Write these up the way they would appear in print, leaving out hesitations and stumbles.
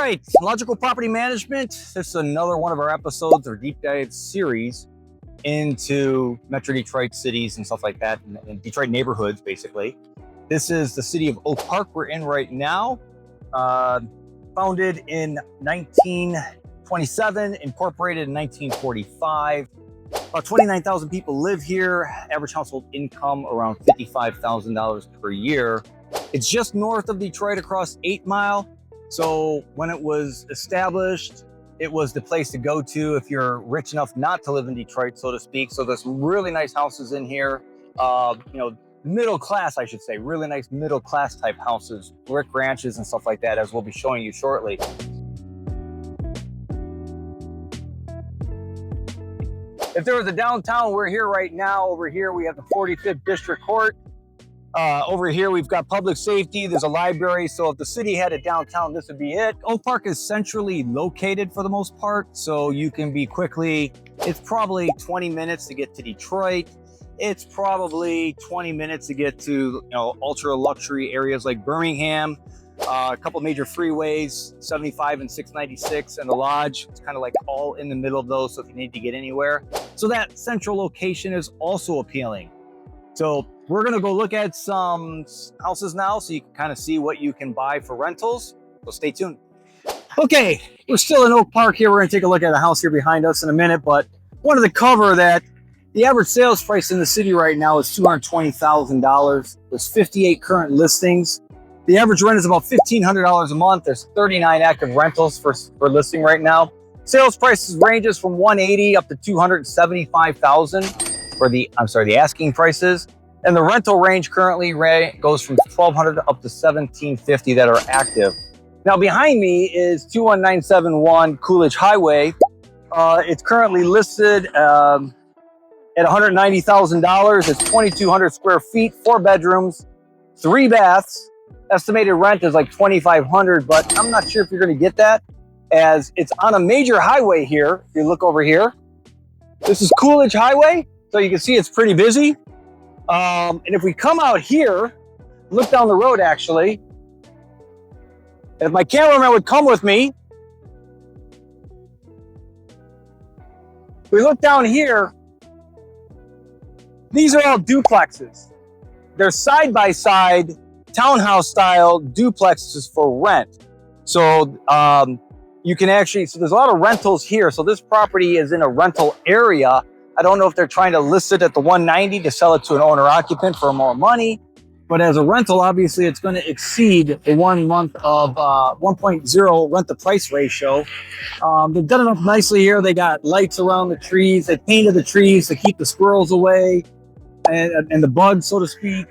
right, Logical Property Management. This is another one of our episodes, our deep dive series into Metro Detroit cities and stuff like that, and Detroit neighborhoods, basically. This is the city of Oak Park we're in right now. Founded in 1927, incorporated in 1945. About 29,000 people live here. Average household income around $55,000 per year. It's just north of Detroit across 8 Mile. So when it was established, it was the place to go to if you're rich enough not to live in Detroit, so to speak. So there's some really nice houses in here. Middle class, I should say, really nice middle class type houses, brick ranches and stuff like that, as we'll be showing you shortly. If there was a downtown, we're here right now. Over here, we have the 45th District Court. Over here, we've got public safety. There's a library. So if the city had a downtown, this would be it. Oak Park is centrally located for the most part. So you can be quickly, it's probably 20 minutes to get to Detroit. It's probably 20 minutes to get to, ultra luxury areas like Birmingham. A couple major freeways, 75 and 696, and the Lodge. It's kind of like all in the middle of those, so if you need to get anywhere. So that central location is also appealing. So we're gonna go look at some houses now so you can kind of see what you can buy for rentals. So stay tuned. Okay, we're still in Oak Park here. We're gonna take a look at a house here behind us in a minute, but wanted to cover that the average sales price in the city right now is $220,000. There's 58 current listings. The average rent is about $1,500 a month. There's 39 active rentals for listing right now. Sales prices ranges from $180,000 up to $275,000 for the asking prices. And the rental range currently goes from $1,200 up to $1,750 that are active. Now behind me is 21971 Coolidge Highway. It's currently listed at $190,000. It's 2,200 square feet, 4 bedrooms, 3 baths. Estimated rent is like $2,500, but I'm not sure if you're going to get that, as it's on a major highway here. If you look over here, this is Coolidge Highway, so you can see it's pretty busy. And if we come out here, look down the road actually, if my cameraman would come with me, we look down here, these are all duplexes. They're side-by-side townhouse style duplexes for rent. So you can actually, so there's a lot of rentals here. So this property is in a rental area. I don't know if they're trying to list it at the 190 to sell it to an owner occupant for more money, but as a rental, obviously it's going to exceed the 1 month of 1.0 rent to price ratio. They've done it up nicely here. They got lights around the trees. They painted the trees to keep the squirrels away and the bugs, so to speak.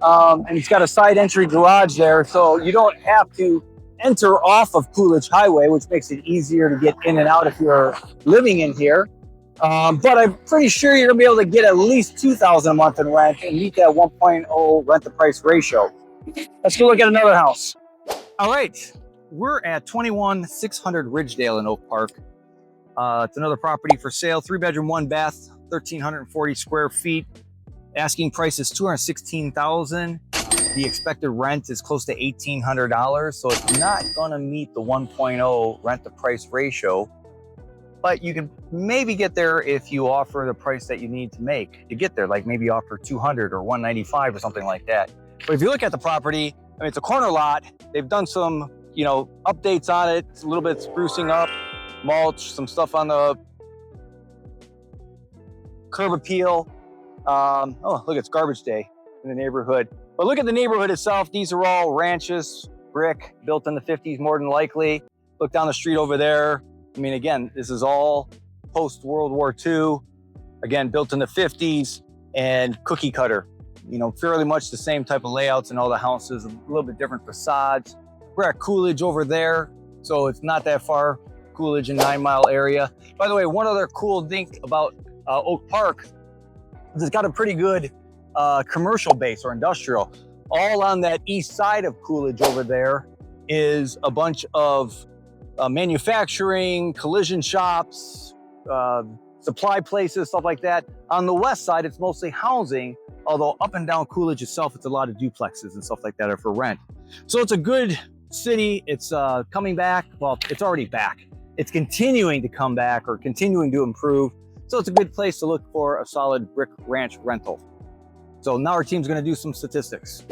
And it's got a side entry garage there, so you don't have to enter off of Coolidge Highway, which makes it easier to get in and out if you're living in here. But I'm pretty sure you're gonna be able to get at least $2,000 a month in rent and meet that 1.0 rent to price ratio. Let's go look at another house. All right, we're at 21600 Ridgedale in Oak Park. It's another property for sale, 3 bedroom, 1 bath, 1,340 square feet. Asking price is $216,000. The expected rent is close to $1,800, so it's not gonna meet the 1.0 rent to price ratio, but you can maybe get there if you offer the price that you need to make to get there, like maybe offer $200 or $195 or something like that. But if you look at the property, I mean, it's a corner lot. They've done some, updates on it. It's a little bit sprucing up, mulch, some stuff on the curb appeal. Look, it's garbage day in the neighborhood. But look at the neighborhood itself. These are all ranches, brick, built in the 50s more than likely. Look down the street over there. I mean, again, this is all post-World War II. Again, built in the 50s and cookie cutter. Fairly much the same type of layouts in all the houses, a little bit different facades. We're at Coolidge over there, so it's not that far, Coolidge and 9 Mile area. By the way, one other cool thing about Oak Park, it's got a pretty good commercial base or industrial. All on that east side of Coolidge over there is a bunch of manufacturing, collision shops, supply places, stuff like that. On the west side, it's mostly housing, although up and down Coolidge itself, it's a lot of duplexes and stuff like that are for rent. So it's a good city. It's coming back. Well, it's already back. It's continuing to come back or continuing to improve. So it's a good place to look for a solid brick ranch rental. So now our team's going to do some statistics.